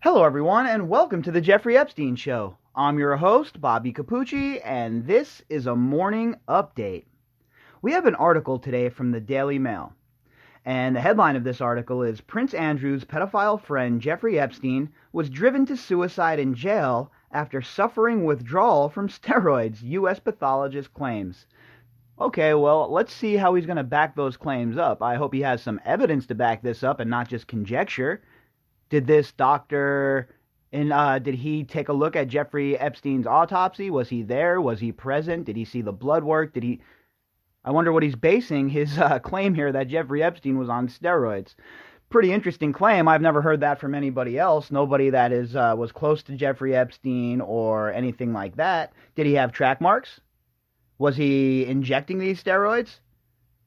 Hello, everyone, and welcome to the Jeffrey Epstein Show. I'm your host, Bobbycapucci, and this is a morning update. We have an article today from the Daily Mail, and the headline of this article is Prince Andrew's pedophile friend Jeffrey Epstein was driven to suicide in jail after suffering withdrawal from steroids, U.S. pathologist claims. Okay, well, let's see how he's going to back those claims up. I hope he has some evidence to back this up and not just conjecture. Did this doctor, did he take a look at Jeffrey Epstein's autopsy? Was he there? Was he present? Did he see the blood work? I wonder what he's basing his claim here that Jeffrey Epstein was on steroids. Pretty interesting claim. I've never heard that from anybody else. Nobody that was close to Jeffrey Epstein or anything like that. Did he have track marks? Was he injecting these steroids?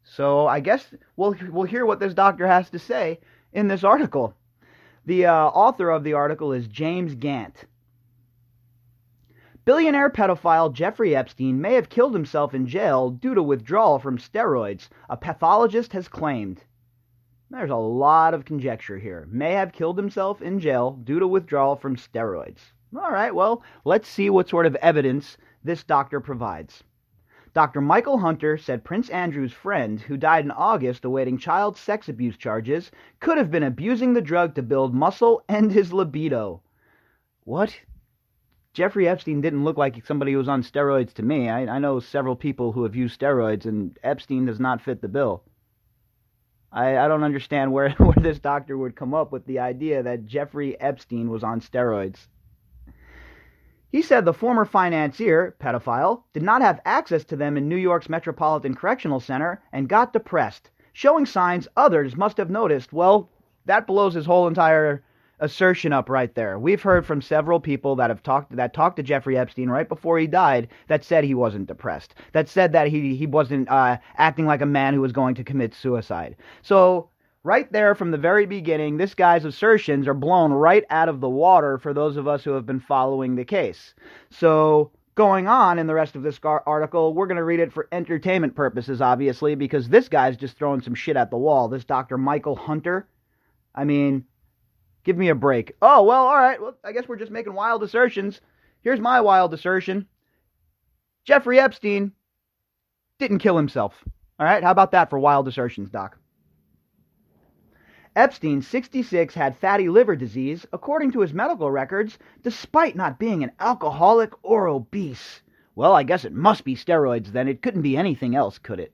So I guess we'll hear what this doctor has to say in this article. The author of the article is James Gant. Billionaire pedophile Jeffrey Epstein may have killed himself in jail due to withdrawal from steroids, a pathologist has claimed. There's a lot of conjecture here. May have killed himself in jail due to withdrawal from steroids. All right, well, let's see what sort of evidence this doctor provides. Dr. Michael Hunter said Prince Andrew's friend, who died in August awaiting child sex abuse charges, could have been abusing the drug to build muscle and his libido. What? Jeffrey Epstein didn't look like somebody who was on steroids to me. I know several people who have used steroids, and Epstein does not fit the bill. I don't understand where this doctor would come up with the idea that Jeffrey Epstein was on steroids. He said the former financier, pedophile, did not have access to them in New York's Metropolitan Correctional Center and got depressed, showing signs others must have noticed. Well, that blows his whole entire assertion up right there. We've heard from several people that talked to Jeffrey Epstein right before he died that said he wasn't depressed, that said that he wasn't acting like a man who was going to commit suicide. So right there from the very beginning, this guy's assertions are blown right out of the water for those of us who have been following the case. So going on in the rest of this article, we're going to read it for entertainment purposes, obviously, because this guy's just throwing some shit at the wall. This Dr. Michael Hunter. I mean, give me a break. Oh, well, all right. Well, I guess we're just making wild assertions. Here's my wild assertion. Jeffrey Epstein didn't kill himself. All right? How about that for wild assertions, Doc? Epstein, 66, had fatty liver disease, according to his medical records, despite not being an alcoholic or obese. Well, I guess it must be steroids then. It couldn't be anything else, could it?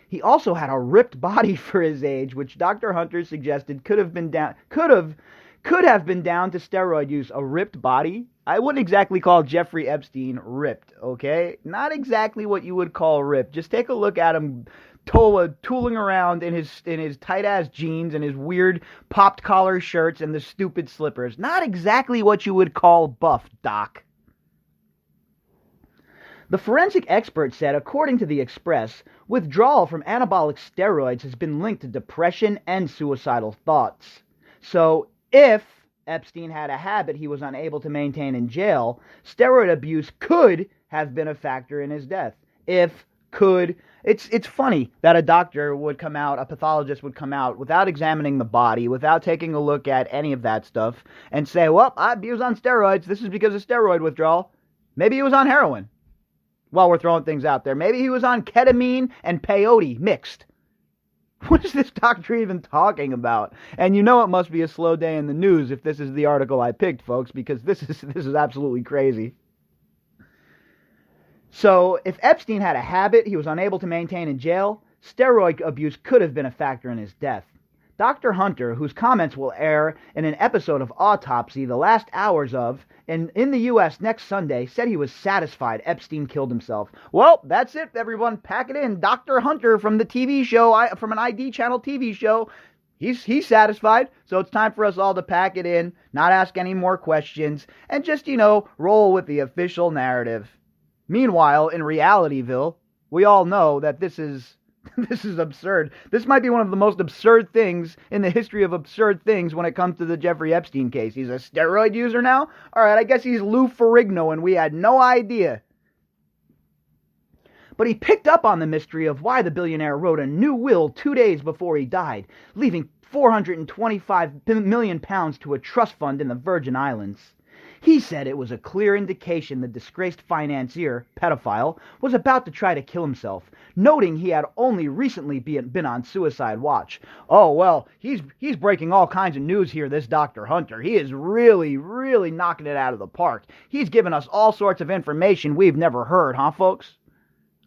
He also had a ripped body for his age, which Dr. Hunter suggested could have been down to steroid use. A ripped body? I wouldn't exactly call Jeffrey Epstein ripped, okay? Not exactly what you would call ripped. Just take a look at him tooling around in his tight-ass jeans and his weird popped collar shirts and the stupid slippers. Not exactly what you would call buff, Doc. The forensic expert said, according to the Express, withdrawal from anabolic steroids has been linked to depression and suicidal thoughts. So, if Epstein had a habit he was unable to maintain in jail, steroid abuse could have been a factor in his death. It's funny that a doctor would come out, a pathologist would come out without examining the body, without taking a look at any of that stuff, and say, well, he was on steroids. This is because of steroid withdrawal. Maybe he was on heroin. While we're throwing things out there. Maybe he was on ketamine and peyote mixed. What is this doctor even talking about? And you know it must be a slow day in the news if this is the article I picked, folks, because this is absolutely crazy. So, if Epstein had a habit he was unable to maintain in jail, steroid abuse could have been a factor in his death. Dr. Hunter, whose comments will air in an episode of Autopsy the last hours of, and in the U.S. next Sunday, said he was satisfied Epstein killed himself. Well, that's it, everyone. Pack it in. Dr. Hunter from the TV show, from an ID channel TV show, he's satisfied. So it's time for us all to pack it in, not ask any more questions, and just, roll with the official narrative. Meanwhile, in Realityville, we all know that this is absurd. This might be one of the most absurd things in the history of absurd things when it comes to the Jeffrey Epstein case. He's a steroid user now? All right, I guess he's Lou Ferrigno and we had no idea. But he picked up on the mystery of why the billionaire wrote a new will 2 days before he died, leaving £425 million to a trust fund in the Virgin Islands. He said it was a clear indication the disgraced financier, pedophile, was about to try to kill himself, noting he had only recently been on suicide watch. Oh, well, he's breaking all kinds of news here, this Dr. Hunter. He is really, really knocking it out of the park. He's given us all sorts of information we've never heard, huh, folks?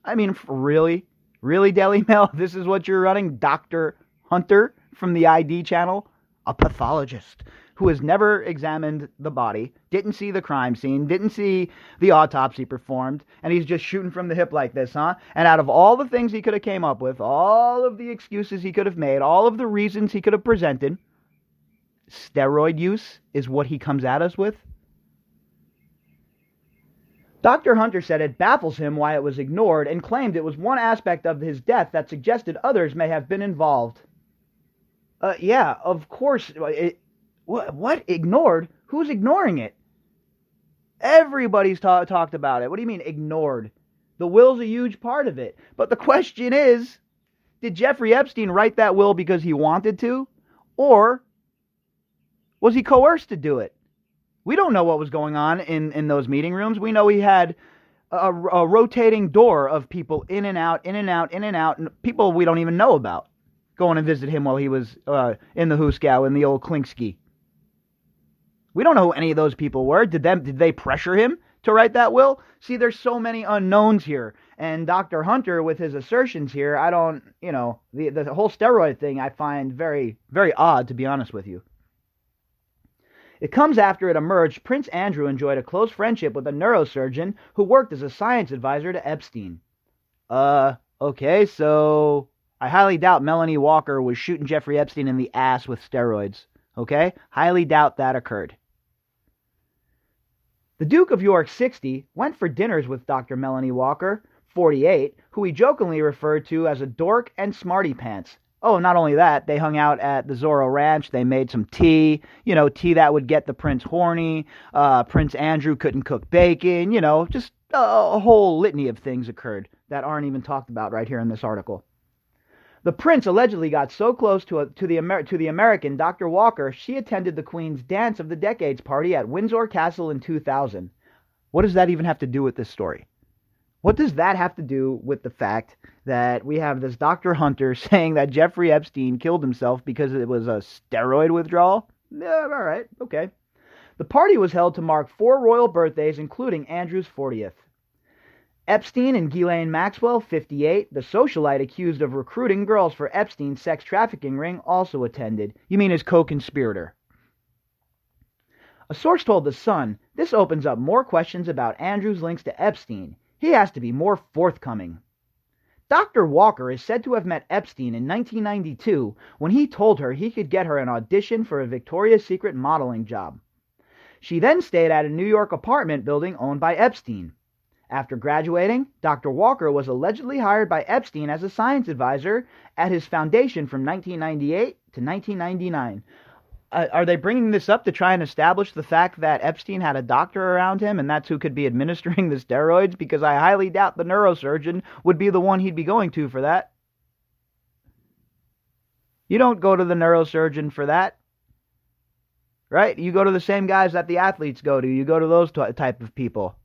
I mean, really? Really, Daily Mail? This is what you're running? Dr. Hunter from the ID channel? A pathologist who has never examined the body, didn't see the crime scene, didn't see the autopsy performed, and he's just shooting from the hip like this, huh? And out of all the things he could have came up with, all of the excuses he could have made, all of the reasons he could have presented, steroid use is what he comes at us with? Dr. Hunter said it baffles him why it was ignored and claimed it was one aspect of his death that suggested others may have been involved. Yeah, of course. What? Ignored? Who's ignoring it? Everybody's talked about it. What do you mean ignored? The will's a huge part of it. But the question is, did Jeffrey Epstein write that will because he wanted to? Or was he coerced to do it? We don't know what was going on in those meeting rooms. We know he had a rotating door of people in and out, in and out, in and out, and people we don't even know about going to visit him while he was in the Huskow, in the old Klingsky. We don't know who any of those people were. Did they pressure him to write that will? See, there's so many unknowns here. And Dr. Hunter, with his assertions here, I don't, the whole steroid thing I find very, very odd, to be honest with you. It comes after it emerged Prince Andrew enjoyed a close friendship with a neurosurgeon who worked as a science advisor to Epstein. Okay, so I highly doubt Melanie Walker was shooting Jeffrey Epstein in the ass with steroids. Okay? Highly doubt that occurred. The Duke of York, 60, went for dinners with Dr. Melanie Walker, 48, who he jokingly referred to as a dork and smarty pants. Oh, not only that, they hung out at the Zorro Ranch. They made some tea, tea that would get the prince horny. Prince Andrew couldn't cook bacon, just a whole litany of things occurred that aren't even talked about right here in this article. The prince allegedly got so close to the American Dr. Walker, she attended the Queen's Dance of the Decades party at Windsor Castle in 2000. What does that even have to do with this story? What does that have to do with the fact that we have this Dr. Hunter saying that Jeffrey Epstein killed himself because it was a steroid withdrawal? Yeah, all right, okay. The party was held to mark 4 royal birthdays, including Andrew's 40th. Epstein and Ghislaine Maxwell, 58, the socialite accused of recruiting girls for Epstein's sex trafficking ring, also attended. You mean his co-conspirator. A source told The Sun, this opens up more questions about Andrew's links to Epstein. He has to be more forthcoming. Dr. Walker is said to have met Epstein in 1992 when he told her he could get her an audition for a Victoria's Secret modeling job. She then stayed at a New York apartment building owned by Epstein. After graduating, Dr. Walker was allegedly hired by Epstein as a science advisor at his foundation from 1998 to 1999. Are they bringing this up to try and establish the fact that Epstein had a doctor around him and that's who could be administering the steroids? Because I highly doubt the neurosurgeon would be the one he'd be going to for that. You don't go to the neurosurgeon for that. Right? You go to the same guys that the athletes go to. You go to those type of people.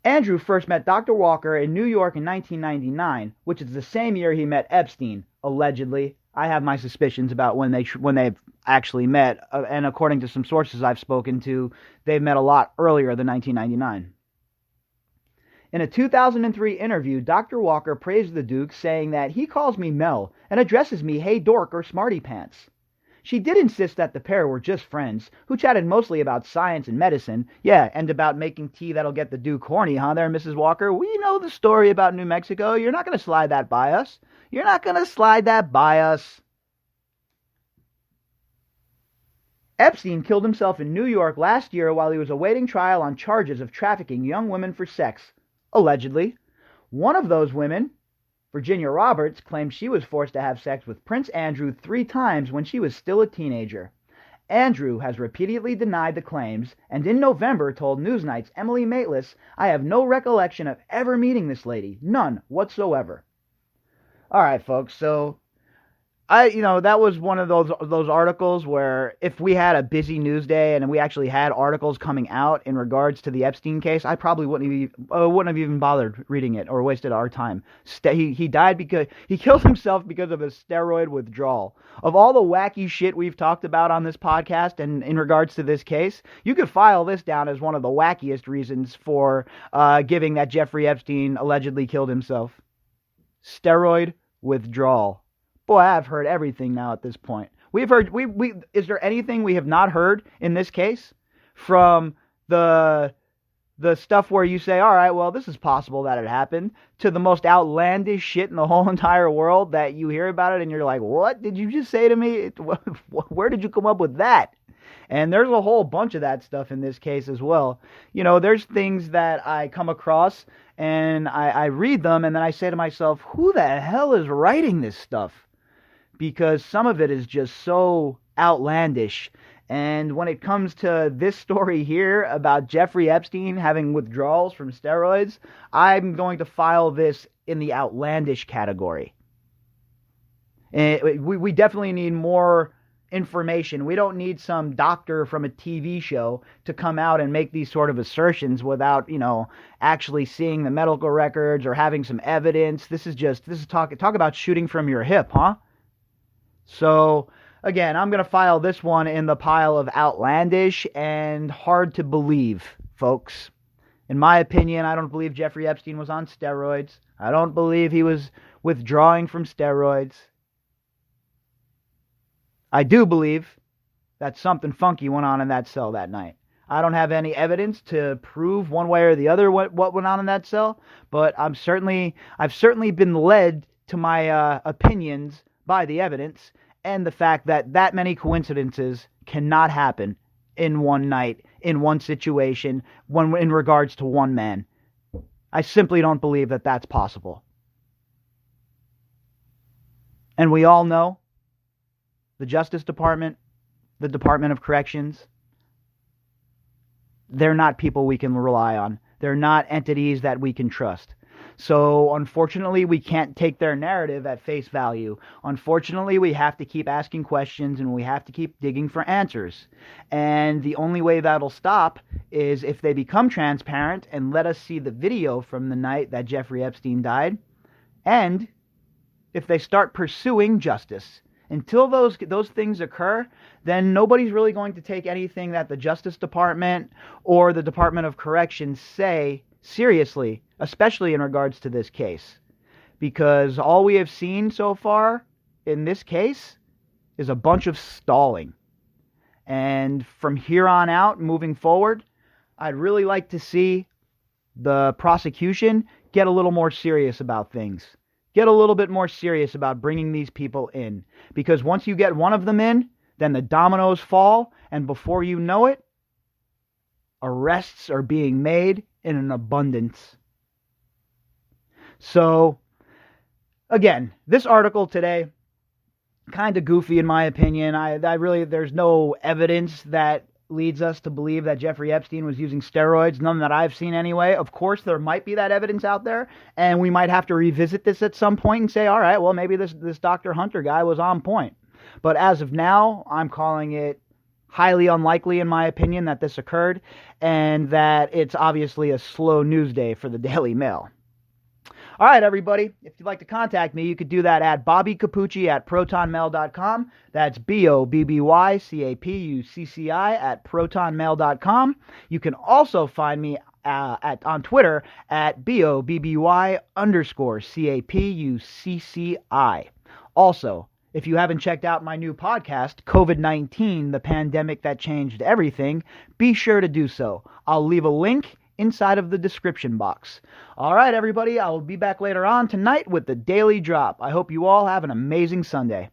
Andrew first met Dr. Walker in New York in 1999, which is the same year he met Epstein, allegedly. I have my suspicions about when they've actually met, and according to some sources I've spoken to, they've met a lot earlier than 1999. In a 2003 interview, Dr. Walker praised the Duke, saying that he calls me Mel and addresses me hey dork or smarty pants. She did insist that the pair were just friends, who chatted mostly about science and medicine. Yeah, and about making tea that'll get the Duke horny, huh there, Mrs. Walker? We know the story about New Mexico. You're not going to slide that by us. You're not going to slide that by us. Epstein killed himself in New York last year while he was awaiting trial on charges of trafficking young women for sex. Allegedly. One of those women, Virginia Roberts, claimed she was forced to have sex with Prince Andrew 3 times when she was still a teenager. Andrew has repeatedly denied the claims, and in November told Newsnight's Emily Maitlis, I have no recollection of ever meeting this lady, none whatsoever. All right, folks. So that was one of those articles where if we had a busy news day and we actually had articles coming out in regards to the Epstein case, I probably wouldn't have even bothered reading it or wasted our time. He died because he killed himself because of a steroid withdrawal. Of all the wacky shit we've talked about on this podcast and in regards to this case, you could file this down as one of the wackiest reasons for giving that Jeffrey Epstein allegedly killed himself. Steroid withdrawal. Boy, I've heard everything now at this point. We've heard is there anything we have not heard in this case? From the stuff where you say, all right, well, this is possible that it happened, to the most outlandish shit in the whole entire world that you hear about it and you're like, what did you just say to me? Where did you come up with that? And there's a whole bunch of that stuff in this case as well. There's things that I come across and I read them and then I say to myself, who the hell is writing this stuff? Because some of it is just so outlandish. And when it comes to this story here about Jeffrey Epstein having withdrawals from steroids, I'm going to file this in the outlandish category. And we definitely need more information. We don't need some doctor from a TV show to come out and make these sort of assertions without, actually seeing the medical records or having some evidence. This is talk about shooting from your hip, huh? So, again, I'm going to file this one in the pile of outlandish and hard to believe, folks. In my opinion, I don't believe Jeffrey Epstein was on steroids. I don't believe he was withdrawing from steroids. I do believe that something funky went on in that cell that night. I don't have any evidence to prove one way or the other what went on in that cell, but I've certainly been led to my opinions by the evidence and the fact that many coincidences cannot happen in one night, in one situation, in regards to one man. I simply don't believe that that's possible. And we all know the Justice Department, the Department of Corrections, they're not people we can rely on. They're not entities that we can trust. So, unfortunately, we can't take their narrative at face value. Unfortunately, we have to keep asking questions and we have to keep digging for answers. And the only way that'll stop is if they become transparent and let us see the video from the night that Jeffrey Epstein died, and if they start pursuing justice. Until those things occur, then nobody's really going to take anything that the Justice Department or the Department of Corrections say seriously, especially in regards to this case. Because all we have seen so far in this case is a bunch of stalling. And from here on out, moving forward, I'd really like to see the prosecution get a little more serious about things. Get a little bit more serious about bringing these people in. Because once you get one of them in, then the dominoes fall, and before you know it, arrests are being made in an abundance. So, again, this article today, kind of goofy in my opinion. There's no evidence that leads us to believe that Jeffrey Epstein was using steroids, none that I've seen anyway. Of course, there might be that evidence out there, and we might have to revisit this at some point and say, all right, well, maybe this Dr. Hunter guy was on point. But as of now, I'm calling it highly unlikely, in my opinion, that this occurred, and that it's obviously a slow news day for the Daily Mail. All right, everybody, if you'd like to contact me, you could do that at bobbycapucci@protonmail.com. That's BOBBYCAPUCCI at protonmail.com. You can also find me on Twitter at BOBBY_CAPUCCI. Also, if you haven't checked out my new podcast, COVID-19, the pandemic that changed everything, be sure to do so. I'll leave a link inside of the description box. All right, everybody, I will be back later on tonight with the Daily Drop. I hope you all have an amazing Sunday.